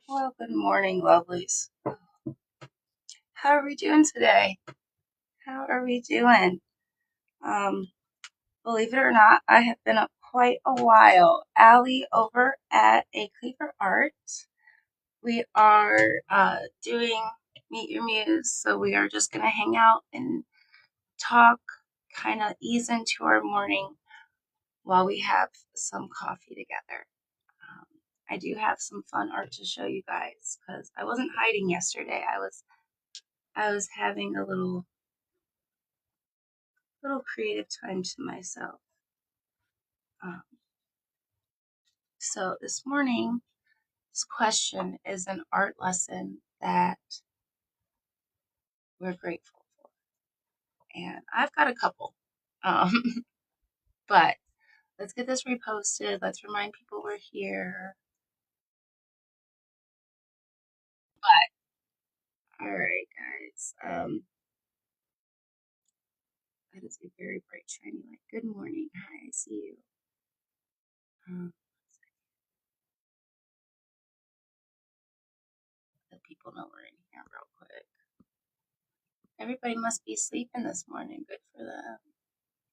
Well, good morning, lovelies. How are we doing today? How are we doing? Um, Believe it or not, I have been up quite a while. Allie over at A Cleaver Art. We are doing Meet Your Muse, so we are just gonna hang out and talk, kind of ease into our morning while we have some coffee together. Um, I do have some fun art to show you guys because I wasn't hiding yesterday. I was having a little creative time to myself. Um, so this morning, this question is an art lesson that we're grateful for, and I've got a couple. Um, but let's get this reposted. Let's remind people we're here. All right, guys. That is a very bright, shiny light. Good morning. Hi, I see you. Let people know we're in here real quick. Everybody must be sleeping this morning. Good for them.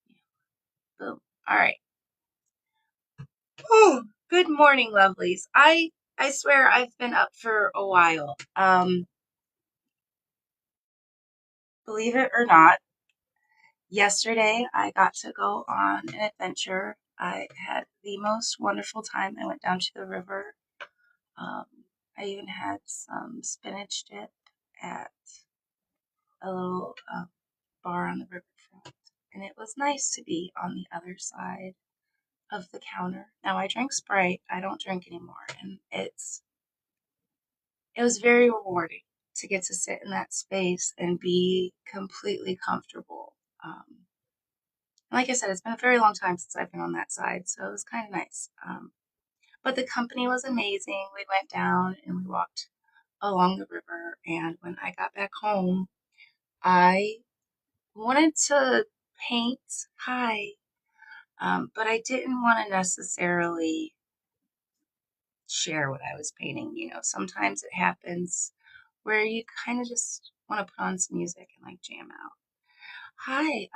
Yeah. Boom. All right. Oh, good morning, lovelies. I swear I've been up for a while. Believe it or not, yesterday I got to go on an adventure. I had the most wonderful time. I went down to the river. Um, I even had some spinach dip at a little bar on the riverfront, and it was nice to be on the other side of the counter. Now I drink Sprite. I don't drink anymore, and it was very rewarding to get to sit in that space and be completely comfortable. Like I said, it's been a very long time since I've been on that side, so it was kind of nice. But the company was amazing. We went down and we walked along the river, and when I got back home, I wanted to paint high, but I didn't want to necessarily share what I was painting. Sometimes it happens where you kind of just want to put on some music and like jam out. Hi,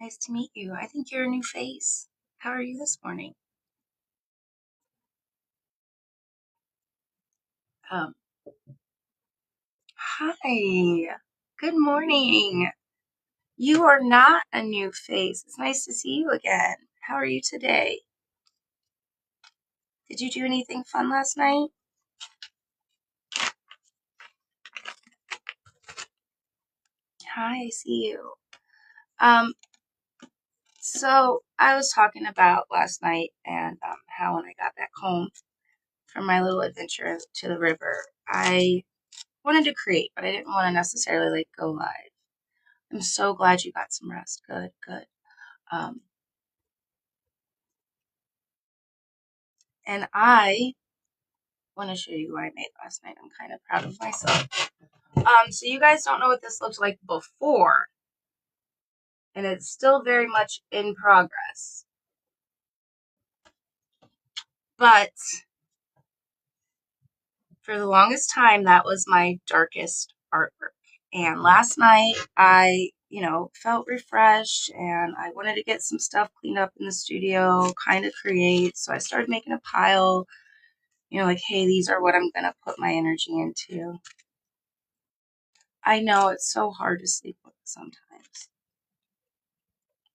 nice to meet you. I think you're a new face. How are you this morning? Um, Hi, good morning. You are not a new face. It's nice to see you again. How are you today? Did you do anything fun last night? Hi, I see you. Um, so I was talking about last night and how when I got back home from my little adventure to the river, I wanted to create, but I didn't want to necessarily like go live. I'm so glad you got some rest. Good, good. Um, and I want to show you what I made last night. I'm kind of proud of myself. So you guys don't know what this looked like before, and it's still very much in progress. But for the longest time, that was my darkest artwork. And last night, I, felt refreshed and I wanted to get some stuff cleaned up in the studio, kind of create. So I started making a pile, like, hey, these are what I'm going to put my energy into. I know it's so hard to sleep with sometimes.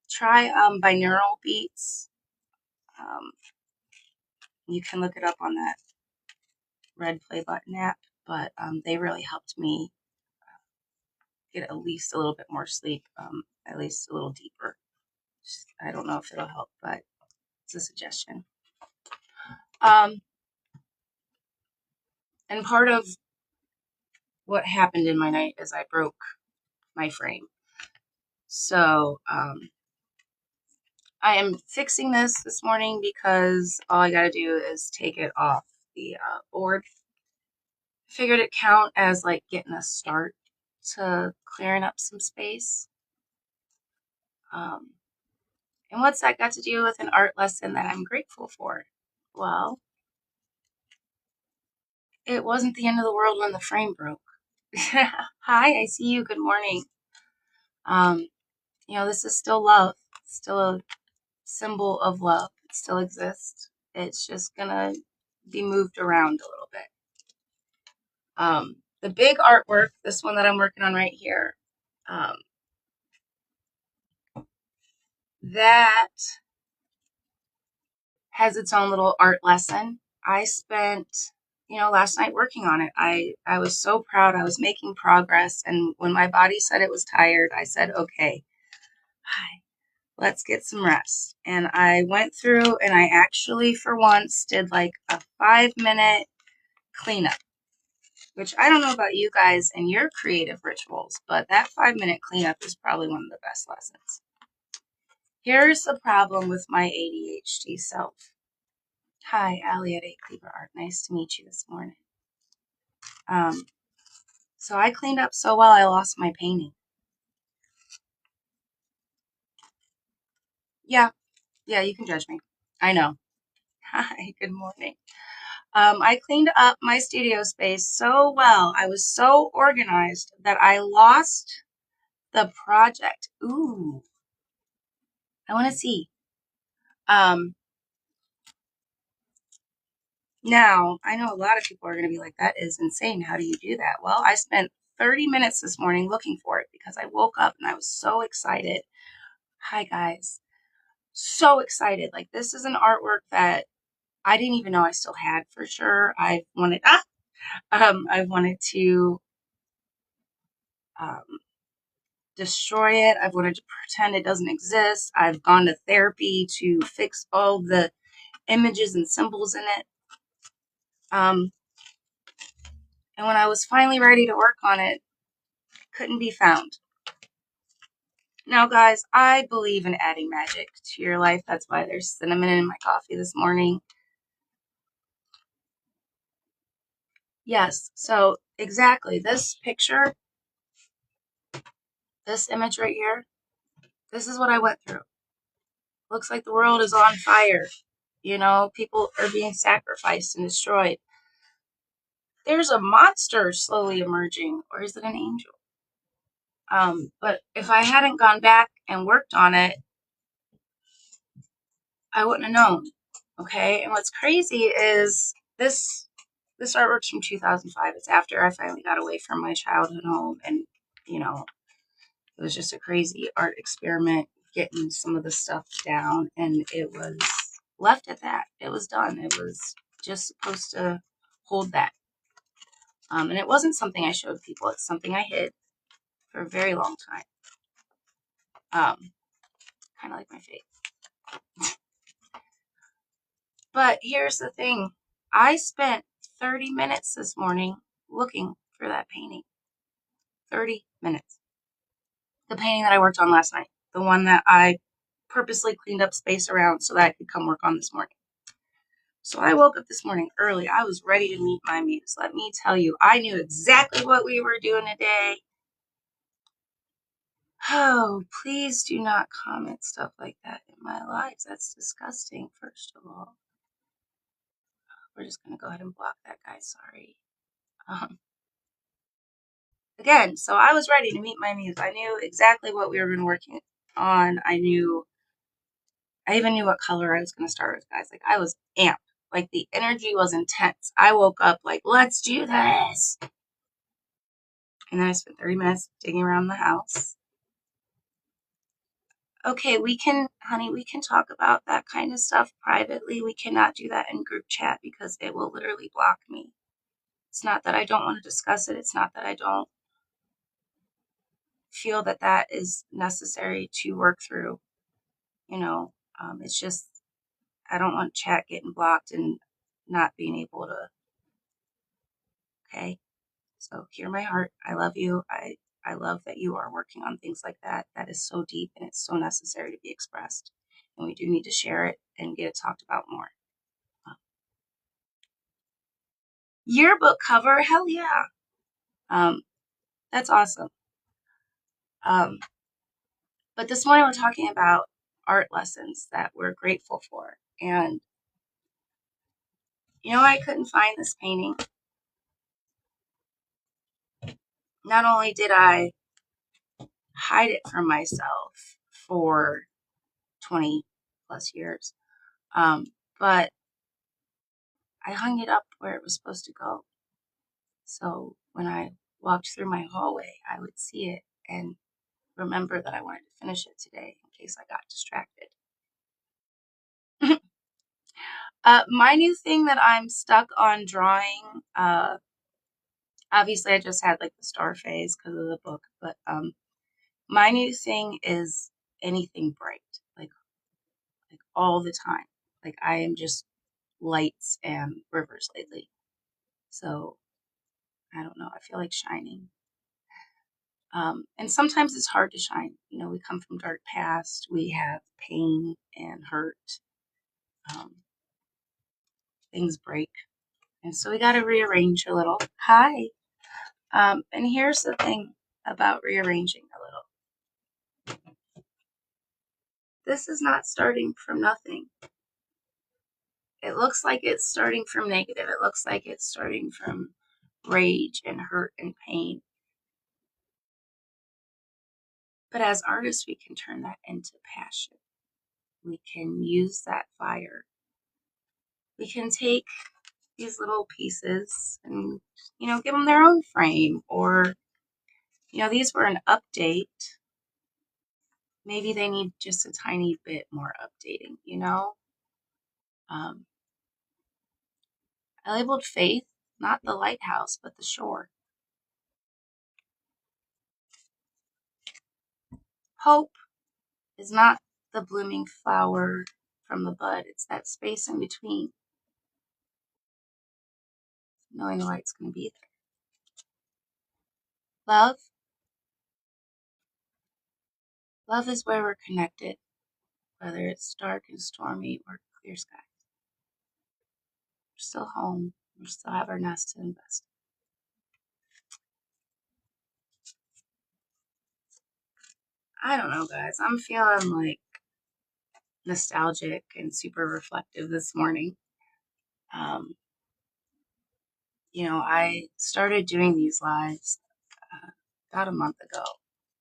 Try binaural beats. Um, you can look it up on that red play button app, but they really helped me get at least a little bit more sleep, at least a little deeper. I don't know if it'll help, but it's a suggestion. And part of what happened in my night is I broke my frame. So I am fixing this morning because all I got to do is take it off the board. Figured it count as like getting a start to clearing up some space. And what's that got to do with an art lesson that I'm grateful for? Well, It wasn't the end of the world when the frame broke. Hi, I see you. Good morning. Um, this is still love. It's still a symbol of love. It still exists. It's just gonna be moved around a little bit. The big artwork, this one that I'm working on right here, um, that has its own little art lesson. I spent, last night working on it. I was so proud. I was making progress. And when my body said it was tired, I said, okay, let's get some rest. And I went through and I actually, for once, did like a 5-minute cleanup, which I don't know about you guys and your creative rituals, but that 5-minute cleanup is probably one of the best lessons. Here's the problem with my ADHD self. Hi, Allie at 8 Cleaver Art. Nice to meet you this morning. So I cleaned up so well I lost my painting. Yeah, you can judge me. I know. Hi, good morning. I cleaned up my studio space so well. I was so organized that I lost the project. Ooh, I want to see. Now, I know a lot of people are going to be like, that is insane. How do you do that? Well, I spent 30 minutes this morning looking for it because I woke up and I was so excited. Hi, guys. So excited. Like, this is an artwork that I didn't even know I still had for sure. I wanted to destroy it. I've wanted to pretend it doesn't exist. I've gone to therapy to fix all the images and symbols in it. And when I was finally ready to work on it, couldn't be found. Now, guys, I believe in adding magic to your life. That's why there's cinnamon in my coffee this morning. Yes, so exactly. This picture, this image right here, this is what I went through. Looks like the world is on fire. People are being sacrificed and destroyed. There's a monster slowly emerging, or is it an angel? But if I hadn't gone back and worked on it, I wouldn't have known. Okay, and what's crazy is this artwork's from 2005. It's after I finally got away from my childhood home, and it was just a crazy art experiment getting some of the stuff down, and it was left at that. It was done. It was just supposed to hold that. And it wasn't something I showed people. It's something I hid for a very long time. Kind of like my face. But here's the thing. I spent 30 minutes this morning looking for that painting. 30 minutes. The painting that I worked on last night. The one that I purposely cleaned up space around so that I could come work on this morning. So I woke up this morning early. I was ready to meet my muse. Let me tell you, I knew exactly what we were doing today. Oh, please do not comment stuff like that in my lives. That's disgusting, first of all. We're just going to go ahead and block that guy. Sorry. Again, so I was ready to meet my muse. I knew exactly what we were going to work on. I even knew what color I was going to start with, guys. Like, I was amped. Like, the energy was intense. I woke up like, let's do this. And then I spent 30 minutes digging around the house. Okay, honey, we can talk about that kind of stuff privately. We cannot do that in group chat because it will literally block me. It's not that I don't want to discuss it. It's not that I don't feel that that is necessary to work through. It's just, I don't want chat getting blocked and not being able to. Okay. So hear my heart. I love you. I love that you are working on things like that. That is so deep and it's so necessary to be expressed. And we do need to share it and get it talked about more. Yearbook cover, hell yeah. That's awesome. But this morning we're talking about art lessons that we're grateful for. And I couldn't find this painting. not only did I hide it from myself for 20 plus years, but I hung it up where it was supposed to go. So when I walked through my hallway, I would see it and remember that I wanted to finish it today in case I got distracted. My new thing that I'm stuck on drawing, obviously I just had like the star phase because of the book, but my new thing is anything bright, like all the time. Like I am just lights and rivers lately. So I don't know. I feel like shining. And sometimes it's hard to shine. You know, we come from dark past. We have pain and hurt. Um, things break. And so we got to rearrange a little. Hi. And here's the thing about rearranging a little. This is not starting from nothing. It looks like it's starting from negative. It looks like it's starting from rage and hurt and pain. But as artists, we can turn that into passion. We can use that fire. We can take these little pieces and, give them their own frame. Or, these were an update. Maybe they need just a tiny bit more updating. Um, I labeled faith, not the lighthouse, but the shore. Hope is not the blooming flower from the bud. It's that space in between, knowing the light's going to be there. Love is where we're connected, whether it's dark and stormy or clear skies. We're still home. We still have our nest to invest in. I don't know, guys. I'm feeling like nostalgic and super reflective this morning. Um, I started doing these lives about a month ago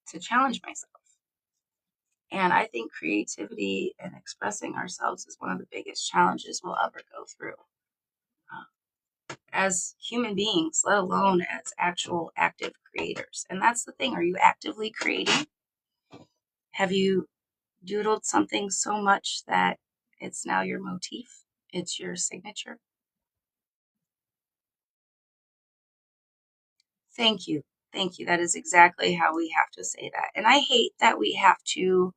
to challenge myself. And I think creativity and expressing ourselves is one of the biggest challenges we'll ever go through as human beings, let alone as actual active creators. And that's the thing. Are you actively creating? Have you doodled something so much that it's now your motif? It's your signature? Thank you. Thank you. That is exactly how we have to say that. And I hate that we have to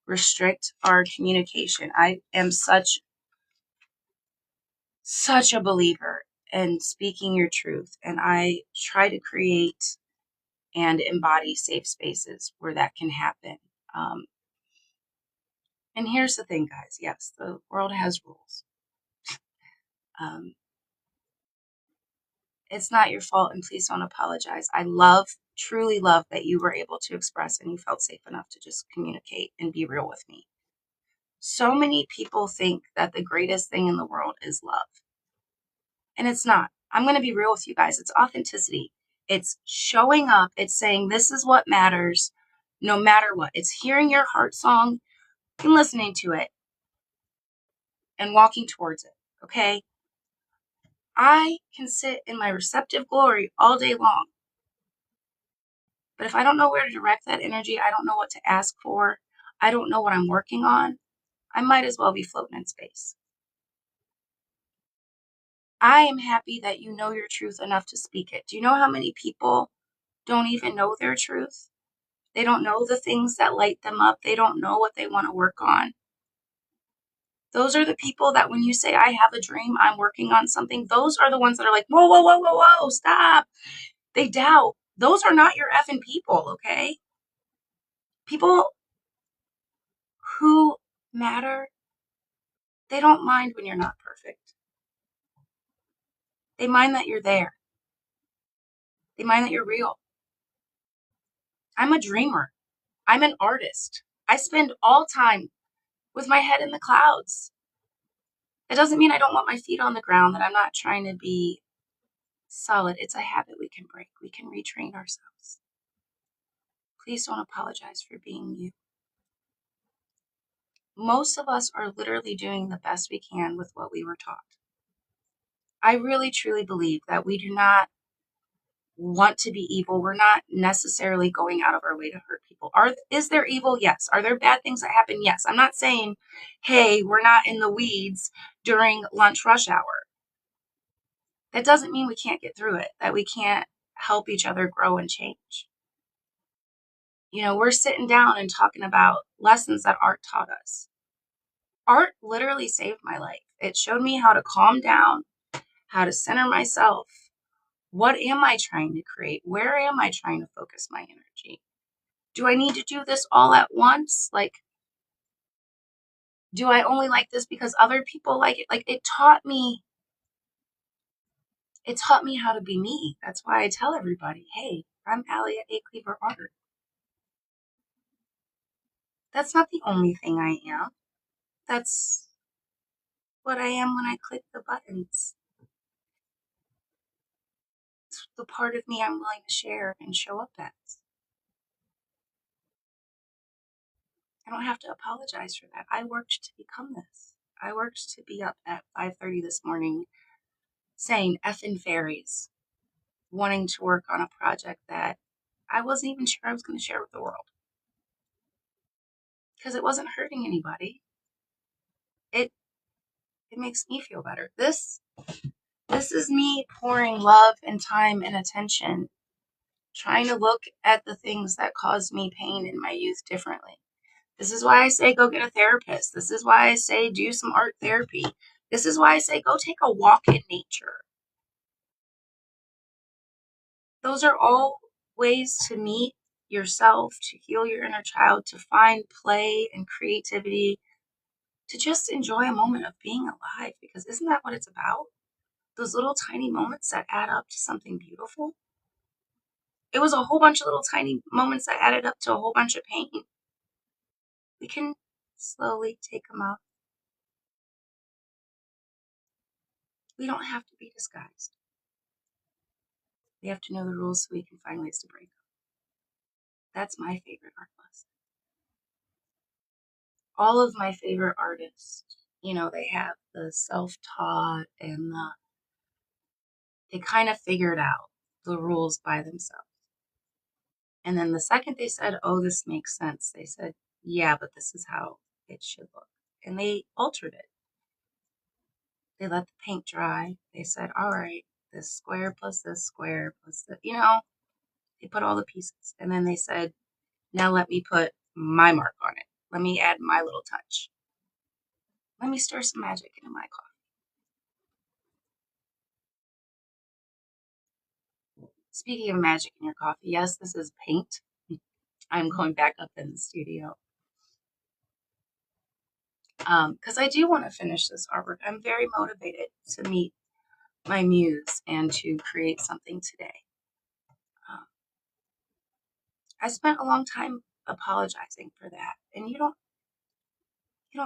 restrict our communication. I am such a believer in speaking your truth, and I try to create and embody safe spaces where that can happen. Um, and here's the thing, guys. Yes, the world has rules. Um, it's not your fault, and please don't apologize. I truly love that you were able to express and you felt safe enough to just communicate and be real with me. So many people think that the greatest thing in the world is love. And it's not. I'm going to be real with you guys. It's authenticity. It's showing up. It's saying, this is what matters no matter what. It's hearing your heart song and listening to it and walking towards it. Okay. I can sit in my receptive glory all day long. But if I don't know where to direct that energy, I don't know what to ask for, I don't know what I'm working on, I might as well be floating in space. I am happy that you know your truth enough to speak it. Do you know how many people don't even know their truth? They don't know the things that light them up. They don't know what they want to work on. Those are the people that when you say, I have a dream, I'm working on something, those are the ones that are like, whoa, whoa, whoa, whoa, whoa, stop. They doubt. Those are not your effing people, okay? People who matter, they don't mind when you're not perfect. They mind that you're there. They mind that you're real. I'm a dreamer. I'm an artist. I spend all time with my head in the clouds. It doesn't mean I don't want my feet on the ground, that I'm not trying to be solid. It's a habit we can break. We can retrain ourselves. Please don't apologize for being you. Most of us are literally doing the best we can with what we were taught. I really truly believe that we do not want to be evil. We're not necessarily going out of our way to hurt people. Is there evil? Yes. Are there bad things that happen? Yes. I'm not saying, hey, we're not in the weeds during lunch rush hour. That doesn't mean we can't get through it, that we can't help each other grow and change. We're sitting down and talking about lessons that art taught us. Art literally saved my life. It showed me how to calm down, how to center myself. What am I trying to create? Where am I trying to focus my energy? Do I need to do this all at once? Do I only like this because other people like it? It taught me how to be me. That's why I tell everybody, hey, I'm Allie at A Cleaver Art. That's not the only thing I am. That's what I am when I click the buttons. It's the part of me I'm willing to share and show up as. I don't have to apologize for that. I worked to become this. I worked to be up at 5:30 this morning saying effing fairies, wanting to work on a project that I wasn't even sure I was going to share with the world. Because it wasn't hurting anybody. It makes me feel better. This is me pouring love and time and attention, trying to look at the things that caused me pain in my youth differently. This is why I say go get a therapist. This is why I say do some art therapy. This is why I say go take a walk in nature. Those are all ways to meet yourself, to heal your inner child, to find play and creativity, to just enjoy a moment of being alive, because isn't that what it's about? Those little tiny moments that add up to something beautiful. It was a whole bunch of little tiny moments that added up to a whole bunch of pain. We can slowly take them out. We don't have to be disguised. We have to know the rules so we can find ways to break them. That's my favorite art lesson. All of my favorite artists, they have the self-taught and they kind of figured out the rules by themselves. And then the second they said, oh, this makes sense, they said, yeah, but this is how it should look. And they altered it. They let the paint dry. They said, all right, this square plus this square plus the, they put all the pieces. And then they said, now let me put my mark on it. Let me add my little touch. Let me stir some magic into my coffee. Speaking of magic in your coffee, yes, this is paint. I'm going back up in the studio. Because I do want to finish this artwork. I'm very motivated to meet my muse and to create something today. I spent a long time apologizing for that, and you don't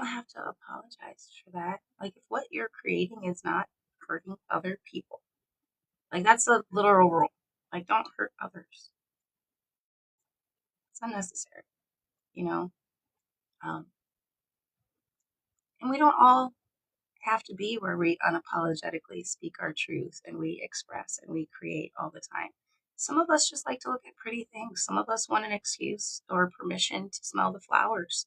have to apologize for that. Like, if what you're creating is not hurting other people, like, that's a literal rule. Like, don't hurt others. It's unnecessary, you know. And we don't all have to be where we unapologetically speak our truth and we express and we create all the time. Some of us just like to look at pretty things. Some of us want an excuse or permission to smell the flowers.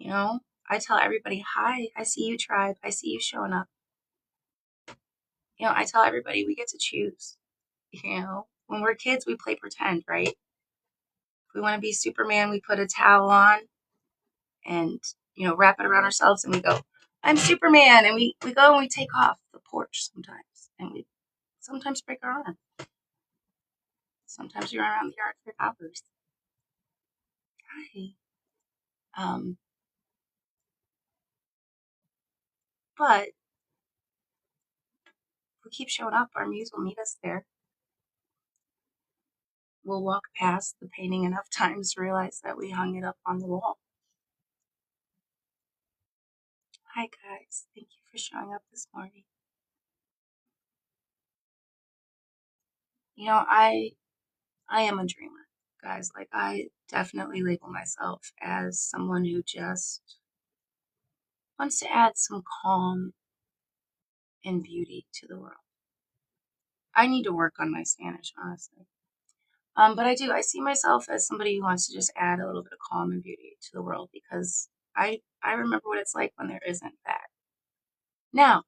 I tell everybody, hi, I see you, tribe. I see you showing up. I tell everybody we get to choose. When we're kids, we play pretend, right? If we want to be Superman, we put a towel on and, wrap it around ourselves and we go, I'm Superman. And we go and we take off the porch sometimes. And we sometimes break our arm. Sometimes we run around the yard for hours. Hi. But if we keep showing up, our muse will meet us there. We'll walk past the painting enough times to realize that we hung it up on the wall. Hi guys, thank you for showing up this morning. I am a dreamer, guys. Like, I definitely label myself as someone who just wants to add some calm and beauty to the world. I need to work on my Spanish, honestly. But I do. I see myself as somebody who wants to just add a little bit of calm and beauty to the world because I remember what it's like when there isn't that. Now,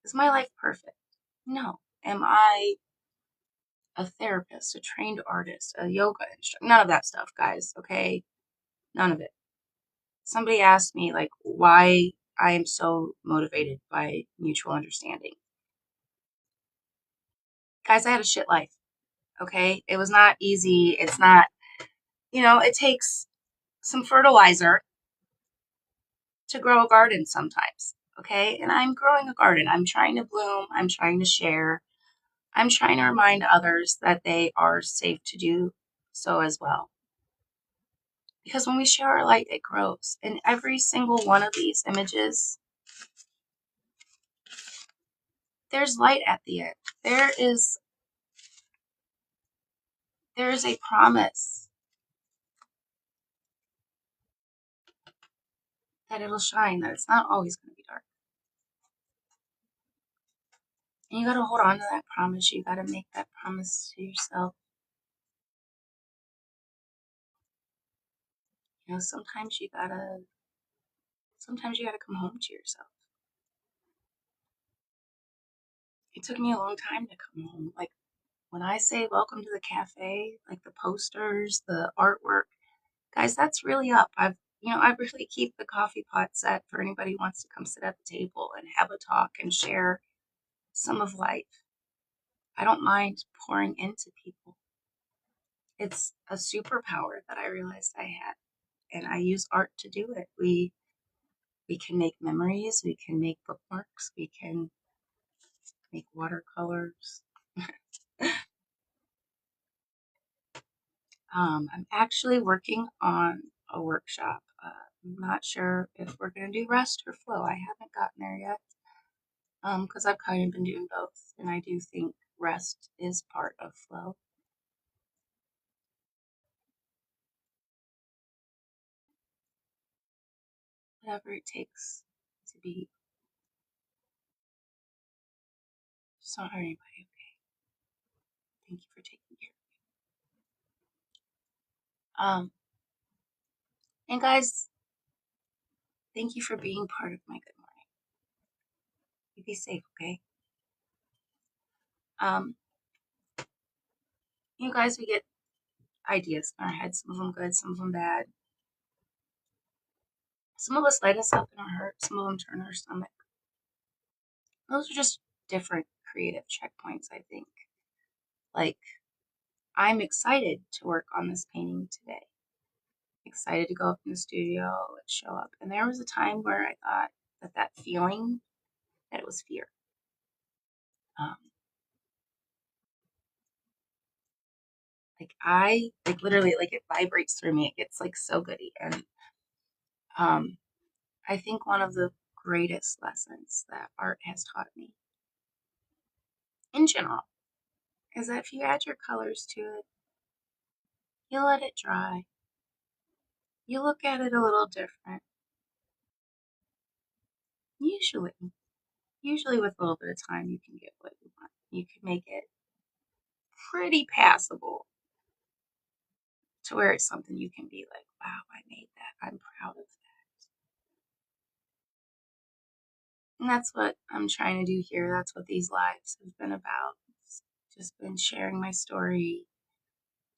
is my life perfect? No. Am I a therapist, a trained artist, a yoga instructor? None of that stuff, guys, okay? None of it. Somebody asked me, like, why I am so motivated by mutual understanding. Guys, I had a shit life, okay? It was not easy. It's not, it takes some fertilizer to grow a garden sometimes, okay? And I'm growing a garden. I'm trying to bloom. I'm trying to share. I'm trying to remind others that they are safe to do so as well. Because when we share our light, it grows. And every single one of these images, there's light at the end. There is a promise that it'll shine, that it's not always going to be dark. And you got to hold on to that promise. You got to make that promise to yourself. Sometimes you got to come home to yourself. It took me a long time to come home. Like, when I say welcome to the cafe, like the posters, the artwork, guys, that's really up. I really keep the coffee pot set for anybody who wants to come sit at the table and have a talk and share some of life. I don't mind pouring into people. It's a superpower that I realized I had, and I use art to do it. We can make memories, we can make bookmarks, we can make watercolors. I'm actually working on a workshop. I'm not sure if we're going to do rest or flow. I haven't gotten there yet because I've kind of been doing both, and I do think rest is part of flow. Whatever it takes to be. Just don't hurt anybody, okay? Thank you for taking care of me. And guys, thank you for being part of my good morning. You be safe, okay? Um, guys, we get ideas in our heads, some of them good, some of them bad. Some of us light us up in our heart, some of them turn our stomach. Those are just different creative checkpoints, I think. Like, I'm excited to work on this painting today. Excited to go up in the studio and show up. And there was a time where I thought that feeling, that it was fear. Um, literally, like, it vibrates through me. It gets like so goody. And I think one of the greatest lessons that art has taught me in general is that if you add your colors to it, you let it dry, you look at it a little different. Usually with a little bit of time, you can get what you want. You can make it pretty passable to where it's something you can be like, wow, I made that. I'm proud of that. And that's what I'm trying to do here. That's what these lives have been about. It's just been sharing my story,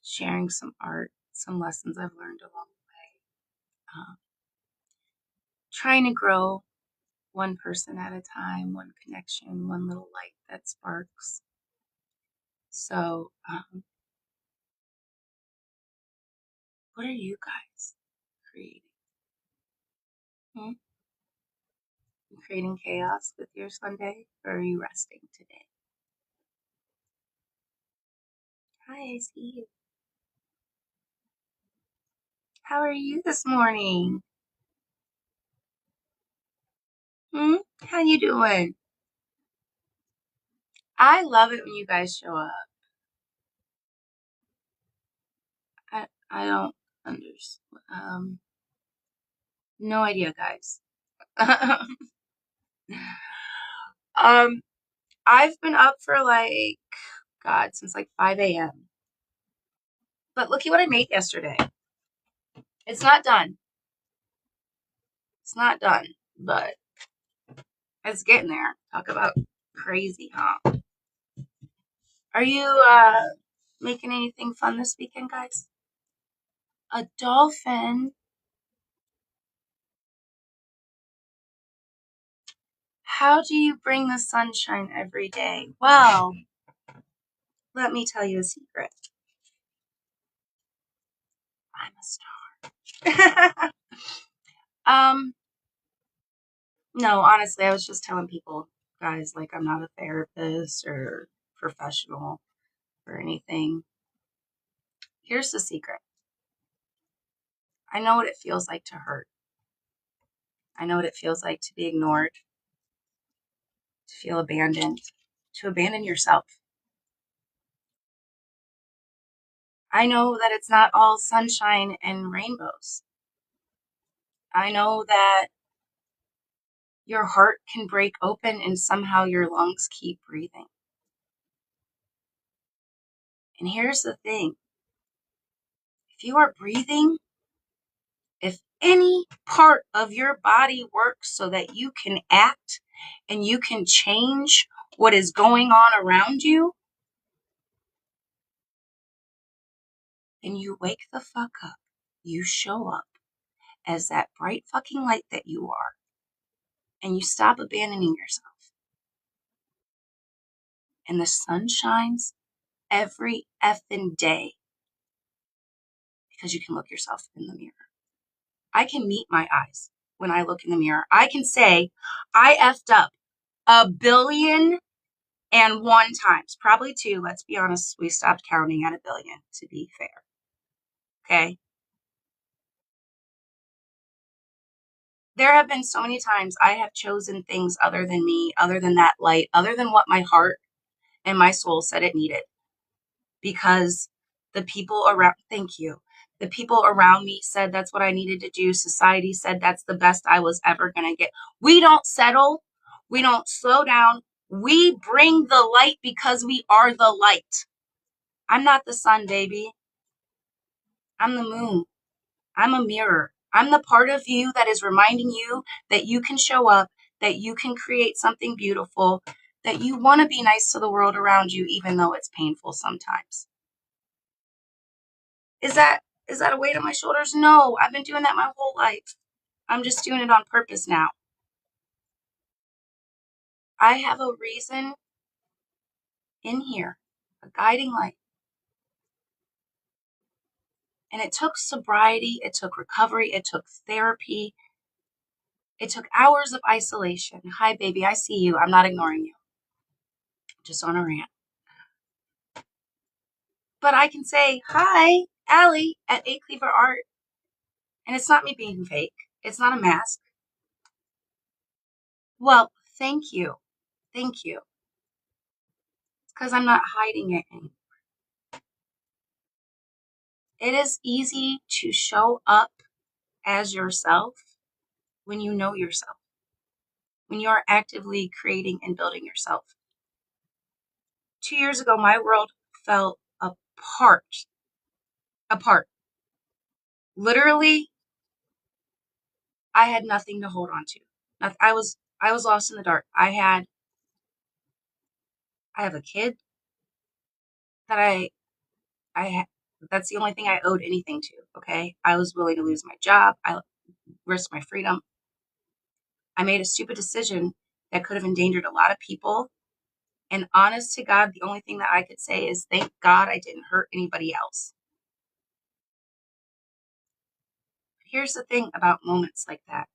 sharing some art, some lessons I've learned along the way. Trying to grow one person at a time, one connection, one little light that sparks. So, what are you guys creating? Hmm? You creating chaos with your Sunday, or are you resting today? Hi, I see you. How are you this morning? Hmm? How you doing? I love it when you guys show up. I don't understand. No idea, guys. um, I've been up for like, God, since like 5 a.m. But looky what I made yesterday. It's not done. It's not done, but it's getting there. Talk about crazy, huh? Are you making anything fun this weekend, guys? A dolphin? How do you bring the sunshine every day? Well, let me tell you a secret. I'm a star. um, no, honestly, I was just telling people, guys, like I'm not a therapist or professional or anything. Here's the secret. I know what it feels like to hurt. I know what it feels like to be ignored, to feel abandoned, to abandon yourself. I know that it's not all sunshine and rainbows. I know that your heart can break open and somehow your lungs keep breathing. And here's the thing. If you are breathing, if any part of your body works so that you can act and you can change what is going on around you, then you wake the fuck up. You show up as that bright fucking light that you are. And you stop abandoning yourself. And the sun shines every effing day because you can look yourself in the mirror. I can meet my eyes when I look in the mirror. I can say, I effed up 1,000,000,001 times. Probably two. Let's be honest. We stopped counting at 1,000,000,000, to be fair. Okay? There have been so many times I have chosen things other than me, other than that light, other than what my heart and my soul said it needed. Because the people around, thank you, the people around me said that's what I needed to do. Society said that's the best I was ever going to get. We don't settle. We don't slow down. We bring the light because we are the light. I'm not the sun, baby. I'm the moon. I'm a mirror. I'm the part of you that is reminding you that you can show up, that you can create something beautiful, that you want to be nice to the world around you, even though it's painful sometimes. Is that a weight on my shoulders? No, I've been doing that my whole life. I'm just doing it on purpose now. I have a reason in here, a guiding light. And it took sobriety, it took recovery, it took therapy, it took hours of isolation. Hi, baby, I see you. I'm not ignoring you. Just on a rant. But I can say, hi, Allie at A Cleaver Art. And it's not me being fake. It's not a mask. Well, thank you. Thank you. It's because I'm not hiding it anymore. It is easy to show up as yourself when you know yourself, when you are actively creating and building yourself. 2 years ago, my world fell apart. Apart. Literally, I had nothing to hold on to. I was lost in the dark. I have a kid that that's the only thing I owed anything to. Okay. I was willing to lose my job. I risked my freedom. I made a stupid decision that could have endangered a lot of people. And honest to God, the only thing that I could say is thank God I didn't hurt anybody else. Here's the thing about moments like that.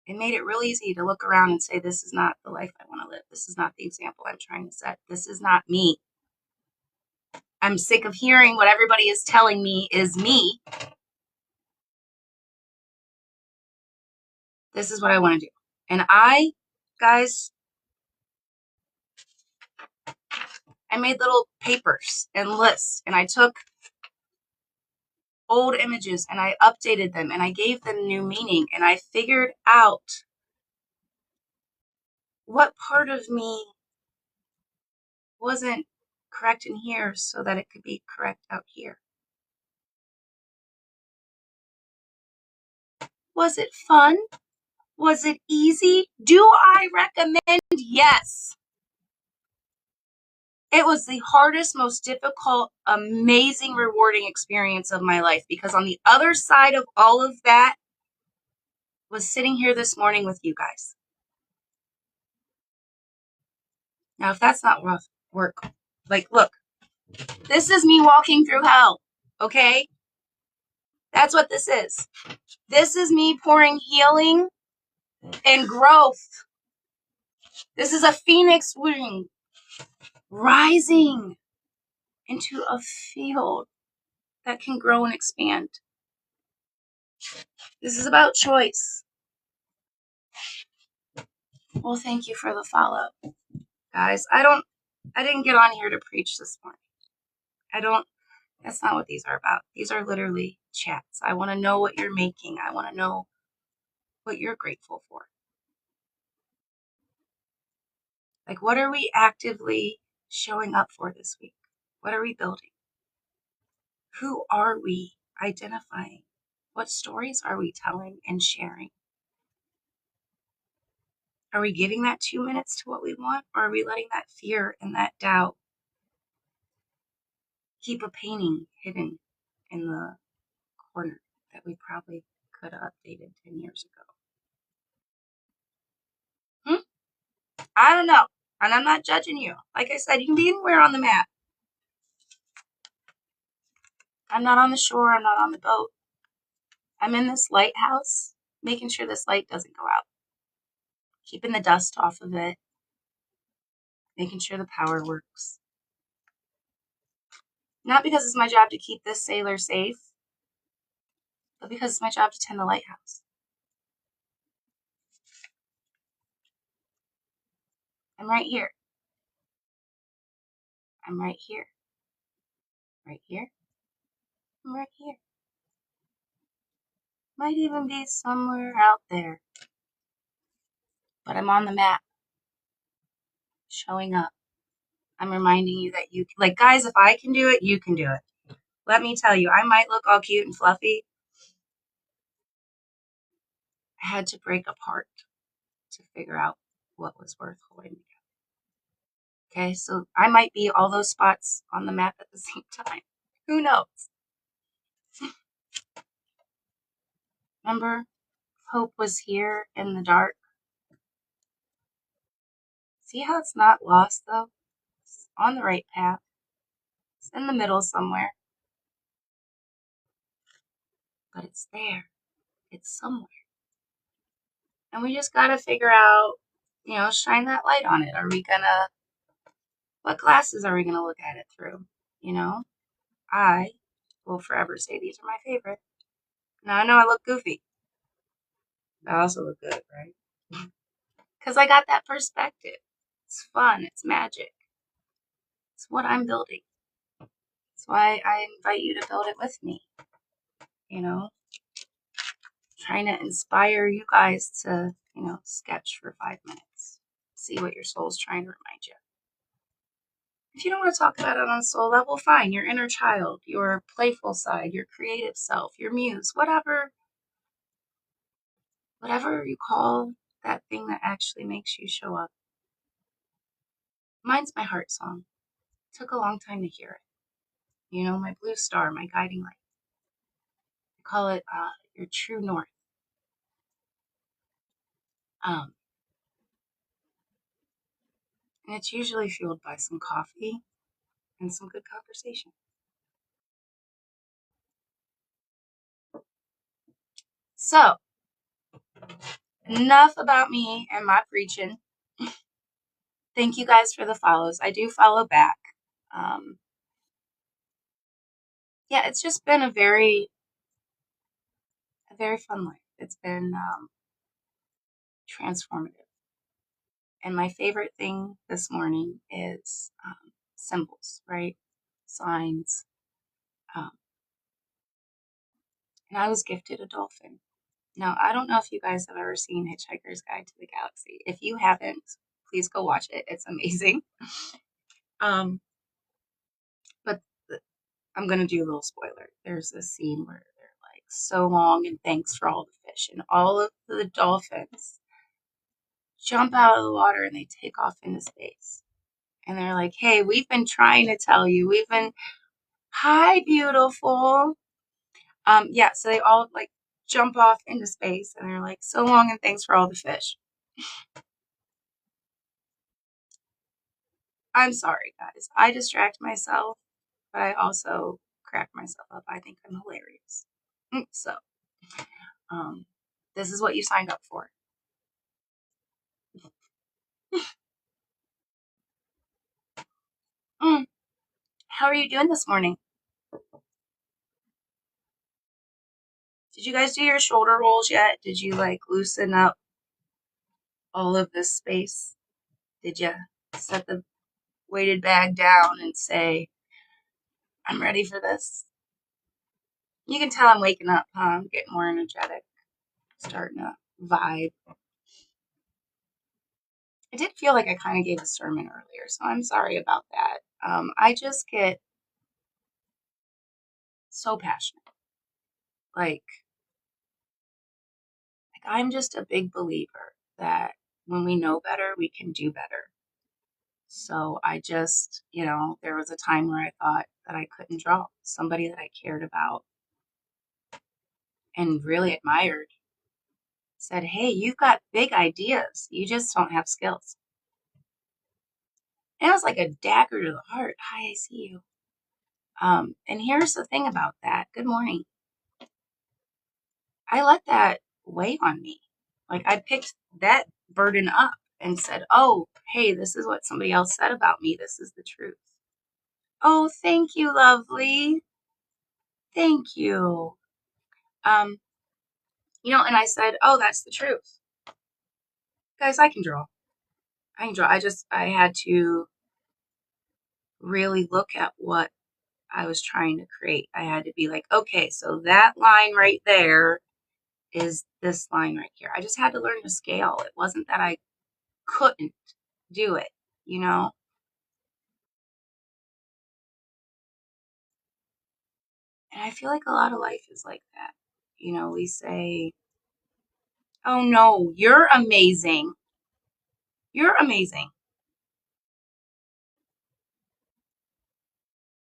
It made it real easy to look around and say, this is not the life I want to live. This is not the example I'm trying to set. This is not me. I'm sick of hearing what everybody is telling me is me. This is what I want to do. And guys, I made little papers and lists, and I took old images and I updated them and I gave them new meaning, and I figured out what part of me wasn't correct in here so that it could be correct out here. Was it fun? Was it easy? Do I recommend? Yes. It was the hardest, most difficult, amazing, rewarding experience of my life, because on the other side of all of that was sitting here this morning with you guys. Now, if that's not rough work, like, look, this is me walking through hell, okay? That's what this is. This is me pouring healing and growth. This is a phoenix wing rising into a field that can grow and expand. This is about choice. Well, thank you for the follow, guys. I didn't get on here to preach this morning. That's not what these are about. These are literally chats. I want to know what you're making. I want to know what you're grateful for. Like, what are we actively showing up for this week? What are we building? Who are we identifying? What stories are we telling and sharing? Are we giving that 2 minutes to what we want, or are we letting that fear and that doubt keep a painting hidden in the corner that we probably could have updated 10 years ago? I don't know. And I'm not judging you. Like I said, you can be anywhere on the map. I'm not on the shore. I'm not on the boat. I'm in this lighthouse, making sure this light doesn't go out, keeping the dust off of it, making sure the power works. Not because it's my job to keep this sailor safe, but because it's my job to tend the lighthouse. I'm right here. I'm right here. Right here. I'm right here. Might even be somewhere out there. But I'm on the map, showing up. I'm reminding you that you, like, guys, if I can do it, you can do it. Let me tell you, I might look all cute and fluffy. I had to break apart to figure out what was worth holding together. Okay, so I might be all those spots on the map at the same time. Who knows? Remember, hope was here in the dark. See how it's not lost, though? It's on the right path. It's in the middle somewhere. But it's there. It's somewhere. And we just got to figure out, shine that light on it. What glasses are we going to look at it through? I will forever say these are my favorite. Now, I know I look goofy. But I also look good, right? Because I got that perspective. It's fun. It's magic. It's what I'm building. That's why I invite you to build it with me. Trying to inspire you guys to, sketch for 5 minutes. See what your soul's trying to remind you. If you don't want to talk about it on a soul level, fine. Your inner child, your playful side, your creative self, your muse, whatever you call that thing that actually makes you show up. Mine's my heart song. It took a long time to hear it. My blue star, my guiding light. I call it your true north. And it's usually fueled by some coffee and some good conversation. So, enough about me and my preaching. Thank you guys for the follows. I do follow back. Yeah, it's just been a very fun life. It's been transformative. And my favorite thing this morning is symbols, right? Signs. Um, and I was gifted a dolphin. Now, I don't know if you guys have ever seen Hitchhiker's Guide to the Galaxy. If you haven't, please go watch it. It's amazing. Um, but I'm going to do a little spoiler. There's a scene where they're like, so long and thanks for all the fish. And all of the dolphins jump out of the water and they take off into space. And they're like, hey, we've been trying to tell you. Hi, beautiful. Yeah, so they all like jump off into space and they're like, so long and thanks for all the fish. I'm sorry, guys. I distract myself, but I also crack myself up. I think I'm hilarious. So, um, this is what you signed up for. Mm, how are you doing this morning? Did you guys do your shoulder rolls yet? Did you like loosen up all of this space? Did you set the weighted bag down and say, I'm ready for this? You can tell I'm waking up, huh? I'm getting more energetic, starting to vibe. I did feel like I kind of gave a sermon earlier, so I'm sorry about that. I just get so passionate. Like I'm just a big believer that when we know better, we can do better. So I just, there was a time where I thought that I couldn't draw. Somebody that I cared about and really admired said, hey, you've got big ideas. You just don't have skills. And it was like a dagger to the heart. Hi, I see you. And here's the thing about that. Good morning. I let that weigh on me. Like I picked that burden up and said, oh, hey, this is what somebody else said about me. This is the truth. Oh, thank you, lovely. Thank you. Um, and I said, oh, that's the truth. Guys, I can draw. I can draw. I had to really look at what I was trying to create. I had to be like, okay, so that line right there is this line right here. I just had to learn to scale. It wasn't that I couldn't do it, you know? And I feel like a lot of life is like that. We say, oh no, you're amazing. You're amazing.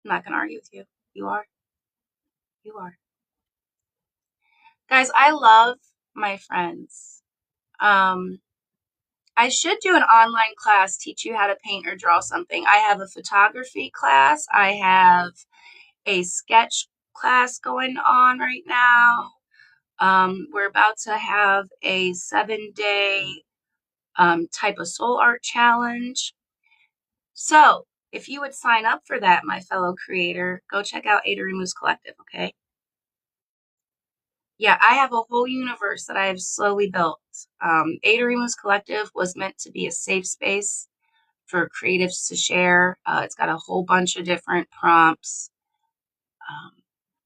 I'm not going to argue with you. You are. You are. Guys, I love my friends. I should do an online class, teach you how to paint or draw something. I have a photography class. I have a sketch class going on right now. We're about to have a 7-day type of soul art challenge. So if you would sign up for that, my fellow creator, go check out Muse Collective, okay? Yeah, I have a whole universe that I have slowly built. Muse Collective was meant to be a safe space for creatives to share. It's got a whole bunch of different prompts.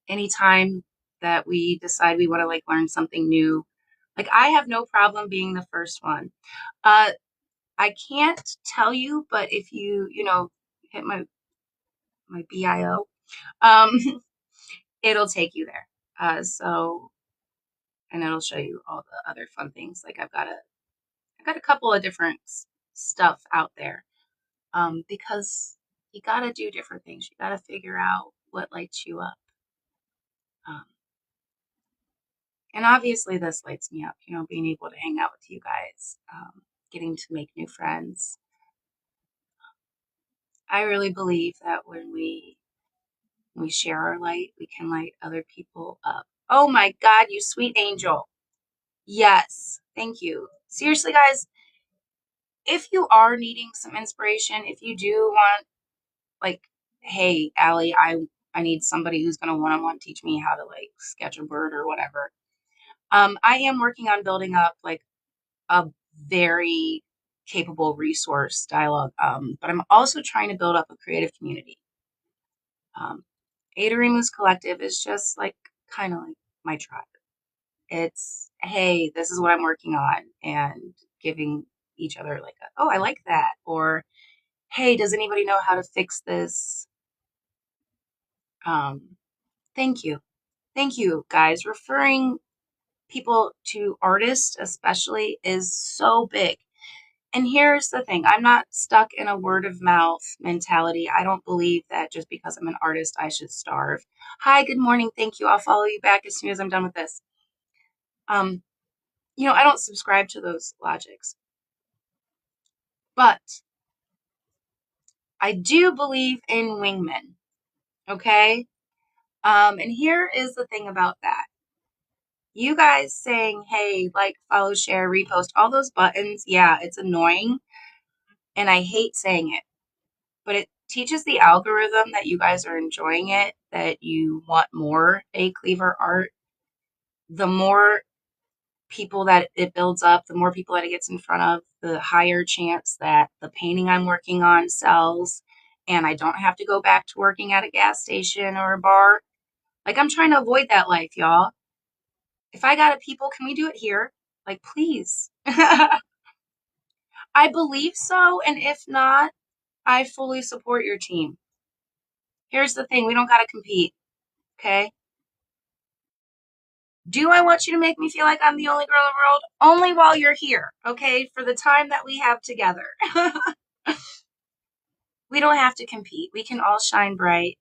Anytime that we decide we want to like learn something new, like I have no problem being the first one. I can't tell you, but if you, hit my bio, um, it'll take you there. And it'll show you all the other fun things. Like I've got a couple of different stuff out there. Because you got to do different things. You got to figure out what lights you up. Um, and obviously this lights me up, being able to hang out with you guys, getting to make new friends. I really believe that when we share our light, we can light other people up. Oh my God, you sweet angel. Yes. Thank you. Seriously, guys, if you are needing some inspiration, if you do want, like, hey, Allie, I need somebody who's going to one-on-one teach me how to like sketch a bird or whatever. I am working on building up like a very capable resource dialogue. But I'm also trying to build up a creative community. Muse Collective is just like kind of like my tribe. It's, hey, this is what I'm working on, and giving each other like, oh, I like that, or hey, does anybody know how to fix this? Thank you. Thank you, guys. Referring people to artists, especially, is so big. And here's the thing, I'm not stuck in a word of mouth mentality. I don't believe that just because I'm an artist, I should starve. Hi, good morning. Thank you. I'll follow you back as soon as I'm done with this. I don't subscribe to those logics. But I do believe in wingmen. Okay? And here is the thing about that. You guys saying, hey, like, follow, share, repost, all those buttons, yeah, it's annoying. And I hate saying it. But it teaches the algorithm that you guys are enjoying it, that you want more A Cleaver art. The more people that it builds up, the more people that it gets in front of, the higher chance that the painting I'm working on sells, and I don't have to go back to working at a gas station or a bar. Like, I'm trying to avoid that life, y'all. If I got a people, can we do it here? Like, please. I believe so, and if not, I fully support your team. Here's the thing, we don't got to compete, okay? Do I want you to make me feel like I'm the only girl in the world? Only while you're here, okay? For the time that we have together. We don't have to compete. We can all shine bright.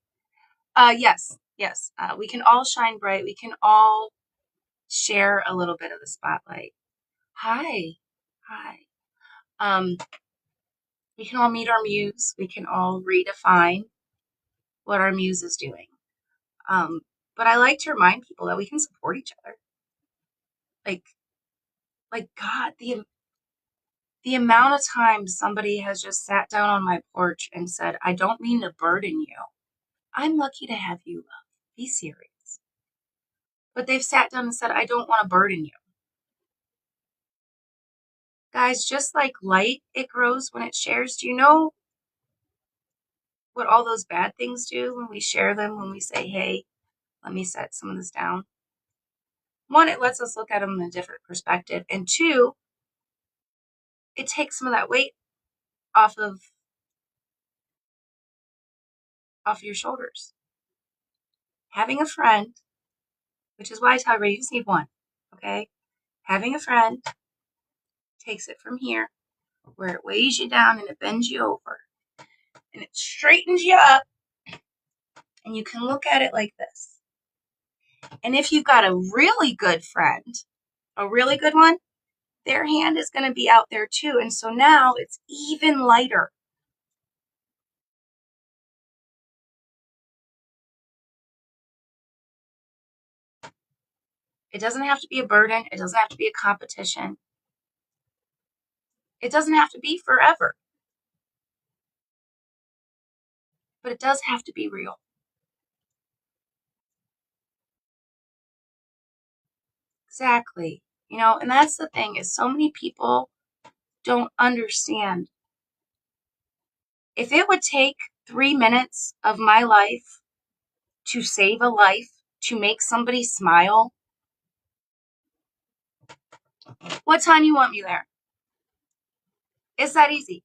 Yes. We can all shine bright. We can all share a little bit of the spotlight. Hi. Um, we can all meet our muse. We can all redefine what our muse is doing. But I like to remind people that we can support each other. Like God, the amount of times somebody has just sat down on my porch and said, I don't mean to burden you. I'm lucky to have you, love. Be serious. But they've sat down and said, I don't want to burden you. Guys, just like light, it grows when it shares. Do you know what all those bad things do when we share them, when we say, hey, let me set some of this down? One, it lets us look at them in a different perspective. And two, it takes some of that weight off of your shoulders. Having a friend, which is why I tell everybody, you just need one, okay? Having a friend takes it from here, where it weighs you down and it bends you over, and it straightens you up, and you can look at it like this. And if you've got a really good friend, a really good one, their hand is going to be out there too. And so now it's even lighter. It doesn't have to be a burden. It doesn't have to be a competition. It doesn't have to be forever. But it does have to be real. Exactly. And that's the thing, is so many people don't understand. If it would take 3 minutes of my life to save a life, to make somebody smile, what time you want me there? It's that easy.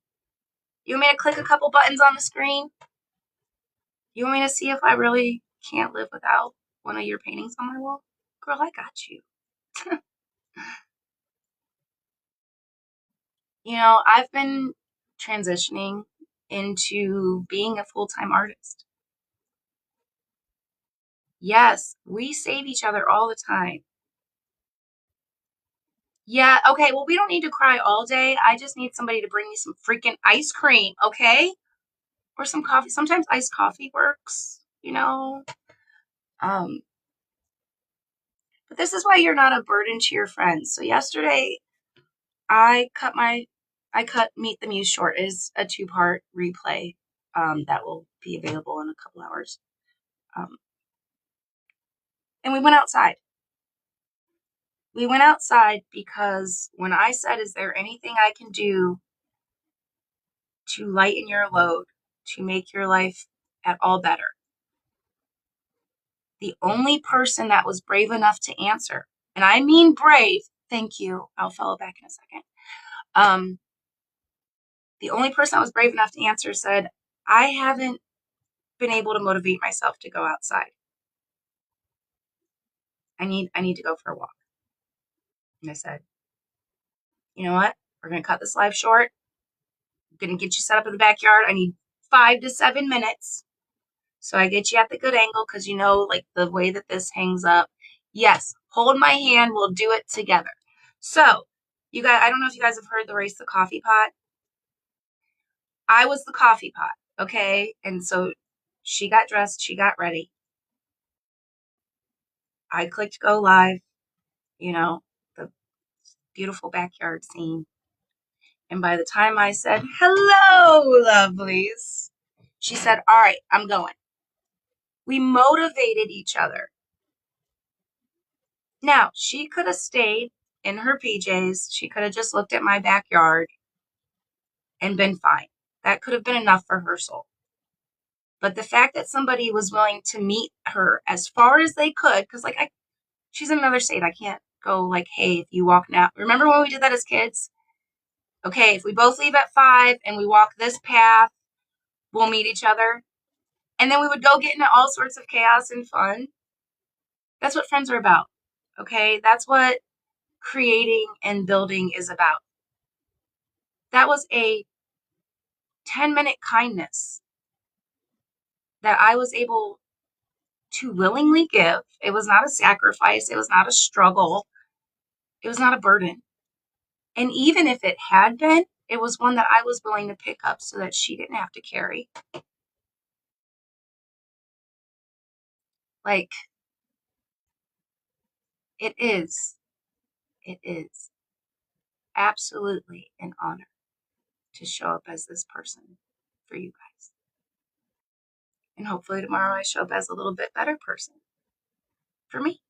You want me to click a couple buttons on the screen? You want me to see if I really can't live without one of your paintings on my wall? Girl, I got you. I've been transitioning into being a full-time artist. Yes, we save each other all the time. Yeah, okay, well, we don't need to cry all day. I just need somebody to bring me some freaking ice cream, okay? Or some coffee. Sometimes iced coffee works, But this is why you're not a burden to your friends. So yesterday, I cut Meet the Muse short. It is a 2-part replay that will be available in a couple hours. And we went outside. We went outside because when I said, is there anything I can do to lighten your load, to make your life at all better. The only person that was brave enough to answer, and I mean brave, thank you, I'll follow back in a second. The only person that was brave enough to answer said, I haven't been able to motivate myself to go outside. I need to go for a walk. And I said, you know what? We're going to cut this live short. I'm going to get you set up in the backyard. I need 5 to 7 minutes. So I get you at the good angle because you know, like the way that this hangs up. Yes, hold my hand. We'll do it together. So you guys, I don't know if you guys have heard the race the coffee pot. I was the coffee pot. Okay. And so she got dressed. She got ready. I clicked go live, you know, the beautiful backyard scene. And by the time I said, hello, lovelies, she said, all right, I'm going. We motivated each other. Now, she could have stayed in her PJs. She could have just looked at my backyard and been fine. That could have been enough for her soul. But the fact that somebody was willing to meet her as far as they could, because she's in another state. I can't go like, hey, if you walk now. Remember when we did that as kids? Okay, if we both leave at 5 and we walk this path, we'll meet each other. And then we would go get into all sorts of chaos and fun. That's what friends are about. Okay, that's what creating and building is about. That was a 10-minute kindness that I was able to willingly give. It was not a sacrifice. It was not a struggle. It was not a burden. And even if it had been, it was one that I was willing to pick up so that she didn't have to carry. Like, it is absolutely an honor to show up as this person for you guys. And hopefully tomorrow I show up as a little bit better person for me.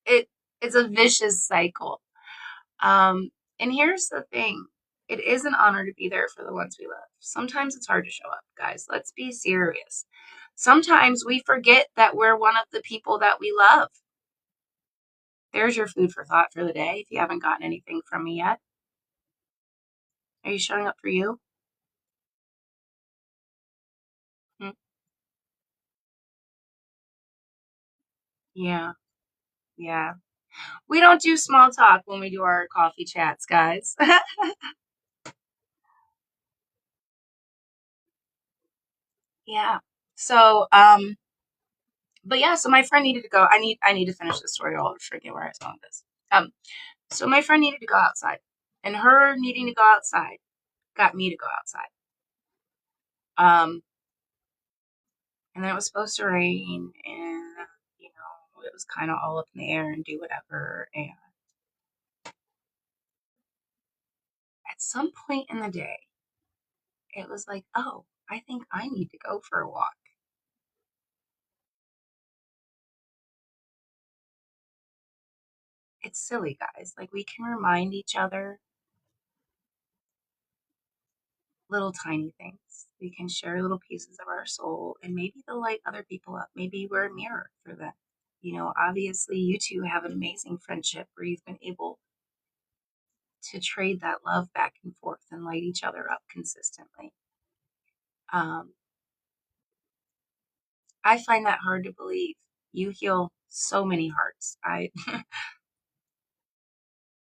It's a vicious cycle. And here's the thing. It is an honor to be there for the ones we love. Sometimes it's hard to show up, guys. Let's be serious. Sometimes we forget that we're one of the people that we love. There's your food for thought for the day if you haven't gotten anything from me yet. Are you showing up for you? Hmm? Yeah. Yeah. We don't do small talk when we do our coffee chats, guys. Yeah. So, but yeah, so my friend needed to go. I need to finish the story. I'll forget where I was going with this. So my friend needed to go outside, and her needing to go outside got me to go outside. And then it was supposed to rain, and it was kind of all up in the air and do whatever. And at some point in the day, it was like, oh, I think I need to go for a walk. It's silly, guys. Like, we can remind each other little tiny things. We can share little pieces of our soul, and maybe they'll light other people up. Maybe we're a mirror for them. Obviously, you two have an amazing friendship where you've been able to trade that love back and forth and light each other up consistently. I find that hard to believe. You heal so many hearts.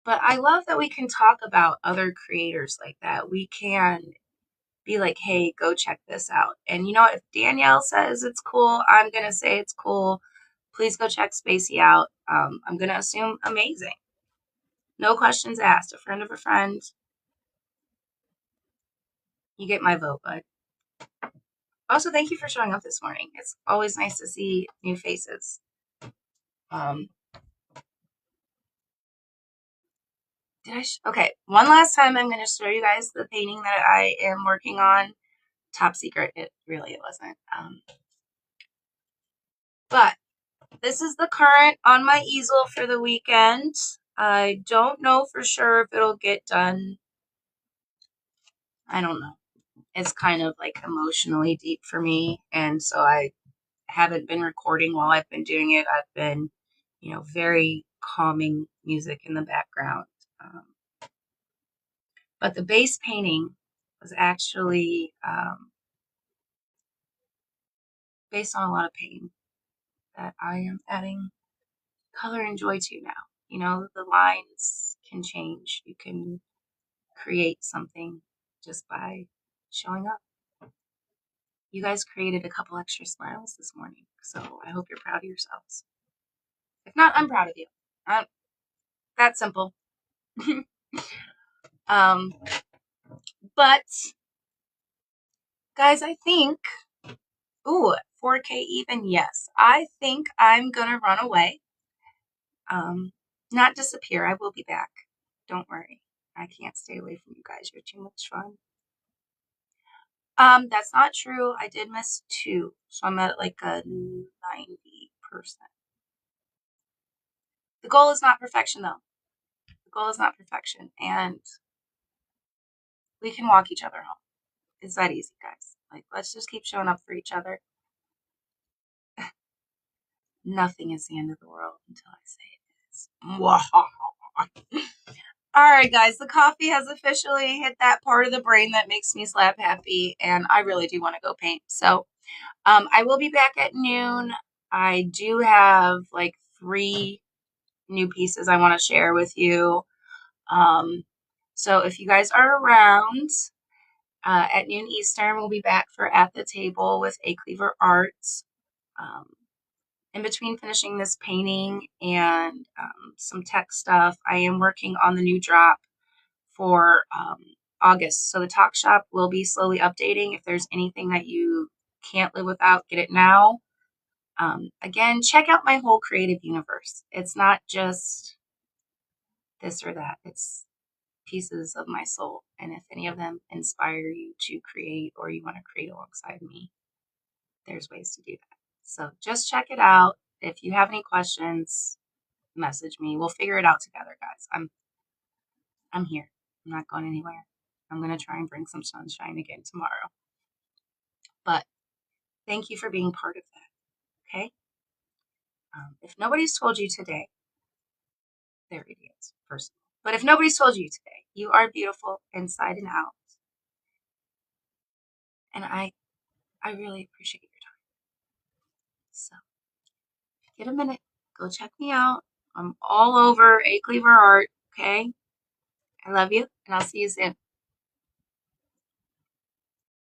But I love that we can talk about other creators like that. We can be like, hey, go check this out. And if Danielle says it's cool, I'm going to say it's cool. Please go check Spacey out. I'm going to assume amazing. No questions asked. A friend of a friend. You get my vote, bud. Also, thank you for showing up this morning. It's always nice to see new faces. Okay, one last time I'm going to show you guys the painting that I am working on. Top secret. It wasn't. But this is the current on my easel for the weekend. I don't know for sure if it'll get done I don't know. It's kind of like emotionally deep for me. And so I haven't been recording while I've been doing it. I've been, very calming music in the background. But the base painting was actually based on a lot of pain that I am adding color and joy to now. The lines can change. You can create something just by showing up. You guys created a couple extra smiles this morning, so I hope you're proud of yourselves. If not, I'm proud of you. That simple. um, but guys, I think, 4K even, yes. I think I'm gonna run away. Not disappear. I will be back. Don't worry. I can't stay away from you guys. You're too much fun. That's not true. I did miss 2, so I'm at like a 90%. The goal is not perfection, though. The goal is not perfection, and we can walk each other home. It's that easy, guys. Like, let's just keep showing up for each other. Nothing is the end of the world until I say it is. All right, guys, the coffee has officially hit that part of the brain that makes me slap happy, and I really do want to go paint. So I will be back at noon. I do have like 3 new pieces I want to share with you. So if you guys are around at noon Eastern, we'll be back for At the Table with A Cleaver Arts. In between finishing this painting and some tech stuff, I am working on the new drop for August. So the talk shop will be slowly updating. If there's anything that you can't live without, get it now. Again, check out my whole creative universe. It's not just this or that. It's pieces of my soul. And if any of them inspire you to create or you want to create alongside me, there's ways to do that. So just check it out. If you have any questions, message me. We'll figure it out together, guys. I'm here. I'm not going anywhere. I'm going to try and bring some sunshine again tomorrow. But thank you for being part of that. Okay? If nobody's told you today, they're idiots, first of all. But if nobody's told you today, you are beautiful inside and out. And I really appreciate your time. So get a minute, go check me out. I'm all over A Cleaver Art, okay? I love you, and I'll see you soon.